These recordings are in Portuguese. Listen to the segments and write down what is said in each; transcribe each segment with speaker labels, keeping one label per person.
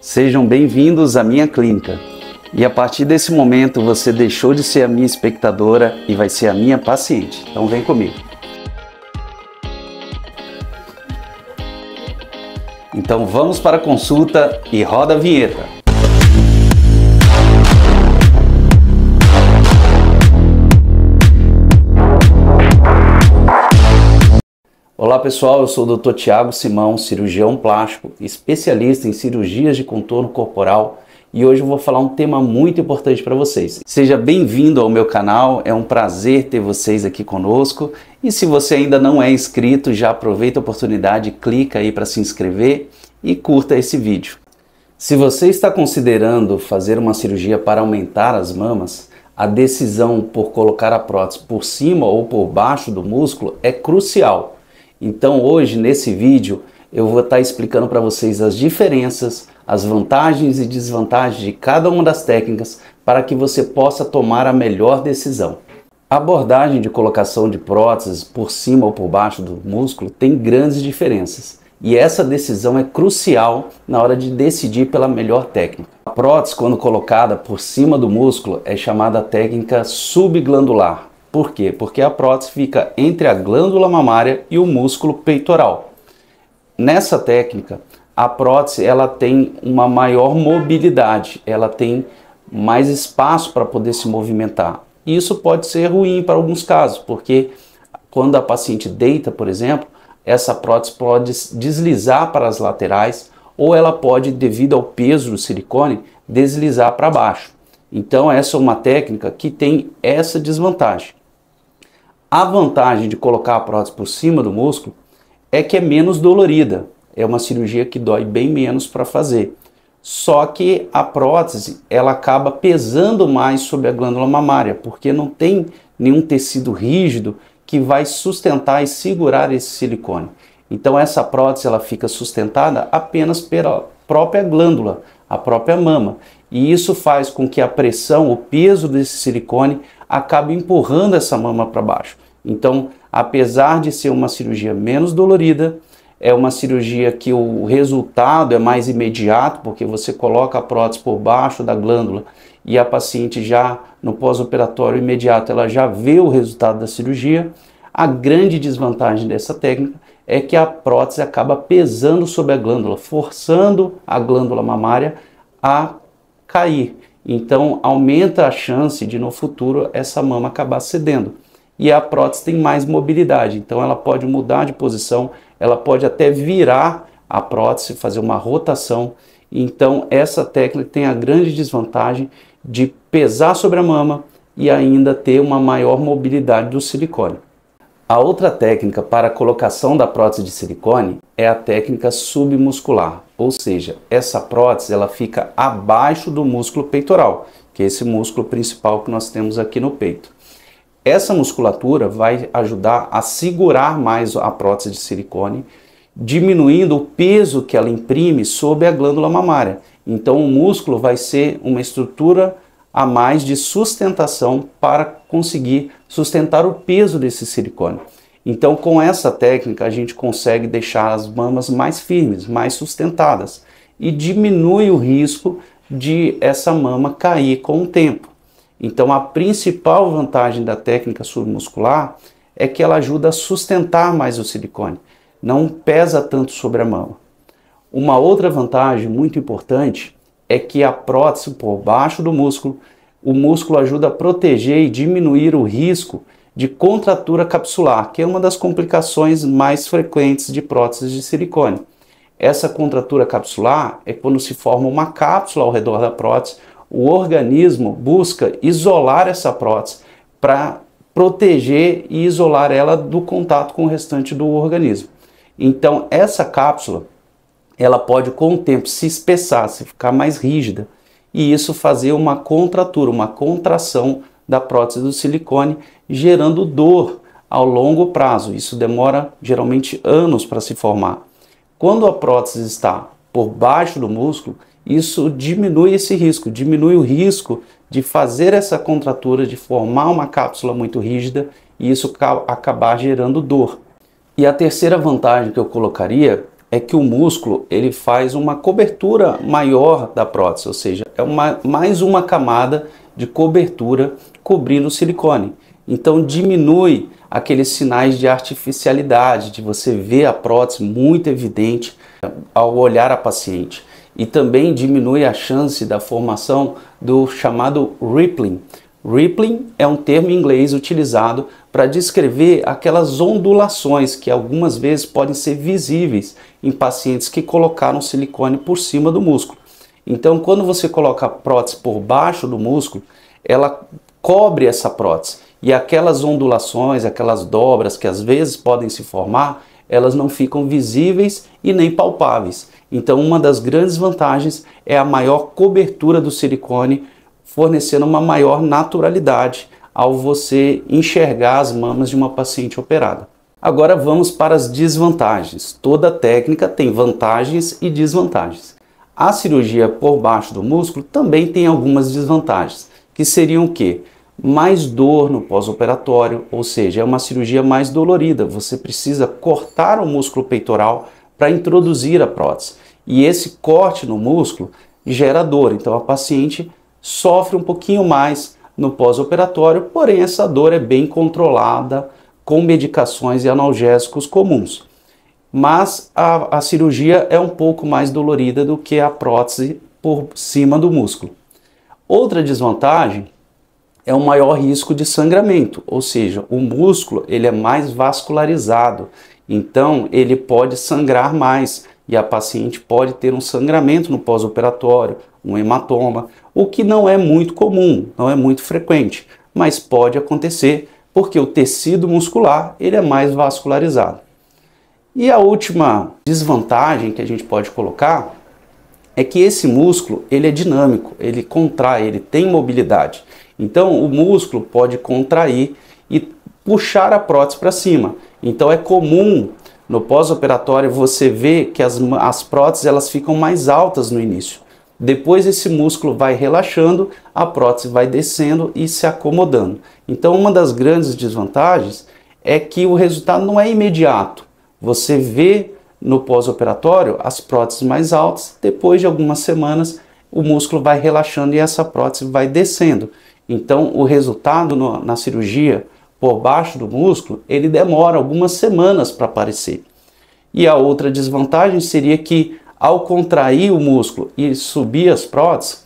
Speaker 1: Sejam bem-vindos à minha clínica. E a partir desse momento você deixou de ser a minha espectadora e vai ser a minha paciente. Então vem comigo. Então vamos para a consulta e roda a vinheta. Olá pessoal, eu sou o Dr. Thiago Simão, cirurgião plástico, especialista em cirurgias de contorno corporal, e hoje eu vou falar um tema muito importante para vocês. Seja bem-vindo ao meu canal, é um prazer ter vocês aqui conosco, e se você ainda não é inscrito, já aproveita a oportunidade, clica aí para se inscrever e curta esse vídeo. Se você está considerando fazer uma cirurgia para aumentar as mamas, a decisão por colocar a prótese por cima ou por baixo do músculo é crucial. Então hoje nesse vídeo eu vou estar explicando para vocês as diferenças, as vantagens e desvantagens de cada uma das técnicas para que você possa tomar a melhor decisão. A abordagem de colocação de próteses por cima ou por baixo do músculo tem grandes diferenças e essa decisão é crucial na hora de decidir pela melhor técnica. A prótese, quando colocada por cima do músculo, é chamada técnica subglandular. Por quê? Porque a prótese fica entre a glândula mamária e o músculo peitoral. Nessa técnica, a prótese ela tem uma maior mobilidade, ela tem mais espaço para poder se movimentar. Isso pode ser ruim para alguns casos, porque quando a paciente deita, por exemplo, essa prótese pode deslizar para as laterais ou ela pode, devido ao peso do silicone, deslizar para baixo. Então essa é uma técnica que tem essa desvantagem. A vantagem de colocar a prótese por cima do músculo é que é menos dolorida. É uma cirurgia que dói bem menos para fazer. Só que a prótese ela acaba pesando mais sobre a glândula mamária, porque não tem nenhum tecido rígido que vai sustentar e segurar esse silicone. Então essa prótese ela fica sustentada apenas pela própria glândula, a própria mama. E isso faz com que a pressão, o peso desse silicone acabe empurrando essa mama para baixo. Então, apesar de ser uma cirurgia menos dolorida, é uma cirurgia que o resultado é mais imediato, porque você coloca a prótese por baixo da glândula e a paciente já no pós-operatório imediato ela já vê o resultado da cirurgia. A grande desvantagem dessa técnica é que a prótese acaba pesando sobre a glândula, forçando a glândula mamária a cair. Então aumenta a chance de no futuro essa mama acabar cedendo. E a prótese tem mais mobilidade, então ela pode mudar de posição, ela pode até virar a prótese, fazer uma rotação. Então essa técnica tem a grande desvantagem de pesar sobre a mama e ainda ter uma maior mobilidade do silicone. A outra técnica para a colocação da prótese de silicone é a técnica submuscular, ou seja, essa prótese ela fica abaixo do músculo peitoral, que é esse músculo principal que nós temos aqui no peito. Essa musculatura vai ajudar a segurar mais a prótese de silicone, diminuindo o peso que ela imprime sobre a glândula mamária. Então o músculo vai ser uma estrutura a mais de sustentação para conseguir sustentar o peso desse silicone. Então com essa técnica a gente consegue deixar as mamas mais firmes, mais sustentadas e diminui o risco de essa mama cair com o tempo. Então a principal vantagem da técnica submuscular é que ela ajuda a sustentar mais o silicone, não pesa tanto sobre a mama. Uma outra vantagem muito importante é que a prótese por baixo do músculo, o músculo ajuda a proteger e diminuir o risco de contratura capsular, que é uma das complicações mais frequentes de próteses de silicone. Essa contratura capsular é quando se forma uma cápsula ao redor da prótese. O organismo busca isolar essa prótese para proteger e isolar ela do contato com o restante do organismo. Então essa cápsula ela pode com o tempo se espessar, se ficar mais rígida e isso fazer uma contratura, uma contração da prótese do silicone, gerando dor ao longo prazo. Isso demora geralmente anos para se formar. Quando a prótese está por baixo do músculo, isso diminui esse risco, diminui o risco de fazer essa contratura, de formar uma cápsula muito rígida e isso acabar gerando dor. E a terceira vantagem que eu colocaria é que o músculo ele faz uma cobertura maior da prótese, ou seja, é mais uma camada de cobertura cobrindo o silicone. Então diminui aqueles sinais de artificialidade, de você ver a prótese muito evidente ao olhar a paciente. E também diminui a chance da formação do chamado rippling. Rippling é um termo em inglês utilizado para descrever aquelas ondulações que algumas vezes podem ser visíveis em pacientes que colocaram silicone por cima do músculo. Então, quando você coloca a prótese por baixo do músculo, ela cobre essa prótese e aquelas ondulações, aquelas dobras que às vezes podem se formar, elas não ficam visíveis e nem palpáveis. Então, uma das grandes vantagens é a maior cobertura do silicone, fornecendo uma maior naturalidade ao você enxergar as mamas de uma paciente operada. Agora vamos para as desvantagens. Toda técnica tem vantagens e desvantagens. A cirurgia por baixo do músculo também tem algumas desvantagens, que seriam o quê? Mais dor no pós-operatório, ou seja, é uma cirurgia mais dolorida. Você precisa cortar o músculo peitoral para introduzir a prótese. E esse corte no músculo gera dor, então a paciente sofre um pouquinho mais no pós-operatório, porém essa dor é bem controlada com medicações e analgésicos comuns. Mas a cirurgia é um pouco mais dolorida do que a prótese por cima do músculo. Outra desvantagem é o maior risco de sangramento, ou seja, o músculo ele é mais vascularizado, então ele pode sangrar mais e a paciente pode ter um sangramento no pós-operatório, um hematoma, o que não é muito comum, não é muito frequente, mas pode acontecer porque o tecido muscular ele é mais vascularizado. E a última desvantagem que a gente pode colocar é que esse músculo ele é dinâmico, ele contrai, ele tem mobilidade. Então o músculo pode contrair e puxar a prótese para cima. Então é comum no pós-operatório você ver que as próteses elas ficam mais altas no início. Depois esse músculo vai relaxando, a prótese vai descendo e se acomodando. Então uma das grandes desvantagens é que o resultado não é imediato. Você vê no pós-operatório as próteses mais altas, depois de algumas semanas o músculo vai relaxando e essa prótese vai descendo. Então o resultado na cirurgia por baixo do músculo, ele demora algumas semanas para aparecer. E a outra desvantagem seria que ao contrair o músculo e subir as próteses,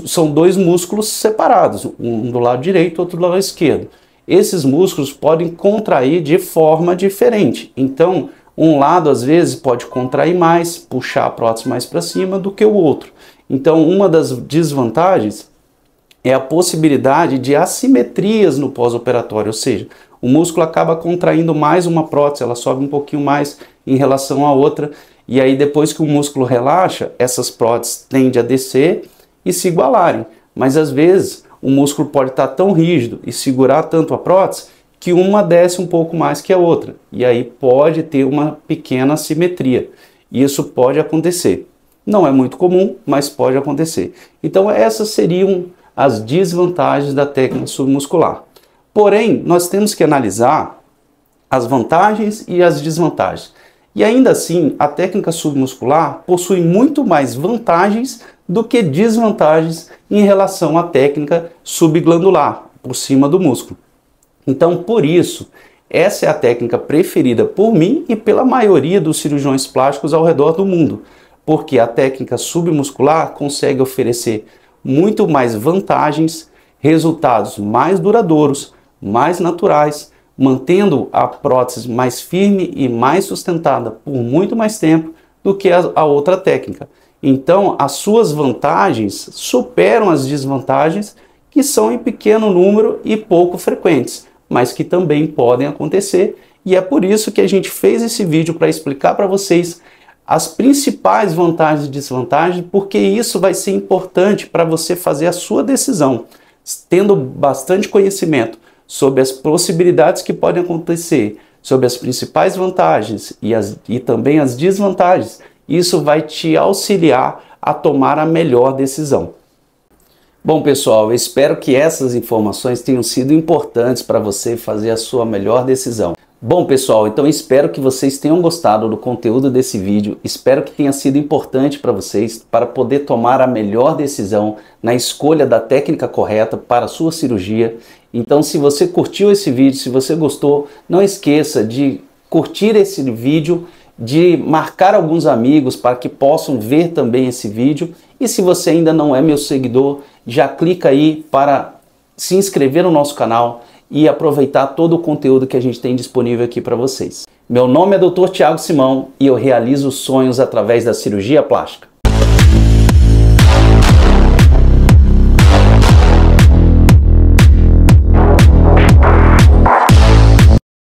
Speaker 1: são dois músculos separados, um do lado direito, outro do lado esquerdo. Esses músculos podem contrair de forma diferente. Então, um lado às vezes pode contrair mais, puxar a prótese mais para cima do que o outro. Então, uma das desvantagens é a possibilidade de assimetrias no pós-operatório, ou seja, o músculo acaba contraindo mais uma prótese, ela sobe um pouquinho mais em relação à outra, e aí depois que o músculo relaxa, essas próteses tendem a descer e se igualarem. Mas às vezes o músculo pode estar tão rígido e segurar tanto a prótese que uma desce um pouco mais que a outra, e aí pode ter uma pequena assimetria. Isso pode acontecer. Não é muito comum, mas pode acontecer. Então essas seriam as desvantagens da técnica submuscular. Porém, nós temos que analisar as vantagens e as desvantagens. E ainda assim, a técnica submuscular possui muito mais vantagens do que desvantagens em relação à técnica subglandular, por cima do músculo. Então, por isso, essa é a técnica preferida por mim e pela maioria dos cirurgiões plásticos ao redor do mundo, porque a técnica submuscular consegue oferecer muito mais vantagens, resultados mais duradouros, mais naturais, mantendo a prótese mais firme e mais sustentada por muito mais tempo do que a outra técnica. Então, as suas vantagens superam as desvantagens, que são em pequeno número e pouco frequentes, mas que também podem acontecer, e é por isso que a gente fez esse vídeo para explicar para vocês as principais vantagens e desvantagens, porque isso vai ser importante para você fazer a sua decisão. Tendo bastante conhecimento sobre as possibilidades que podem acontecer, sobre as principais vantagens e também as desvantagens, isso vai te auxiliar a tomar a melhor decisão. Bom, pessoal, eu espero que essas informações tenham sido importantes para você fazer a sua melhor decisão. Bom, pessoal, então espero que vocês tenham gostado do conteúdo desse vídeo, espero que tenha sido importante para vocês para poder tomar a melhor decisão na escolha da técnica correta para a sua cirurgia. Então, se você curtiu esse vídeo, se você gostou, não esqueça de curtir esse vídeo, de marcar alguns amigos para que possam ver também esse vídeo. E se você ainda não é meu seguidor, já clica aí para se inscrever no nosso canal e aproveitar todo o conteúdo que a gente tem disponível aqui para vocês. Meu nome é Dr. Tiago Simão e eu realizo sonhos através da cirurgia plástica.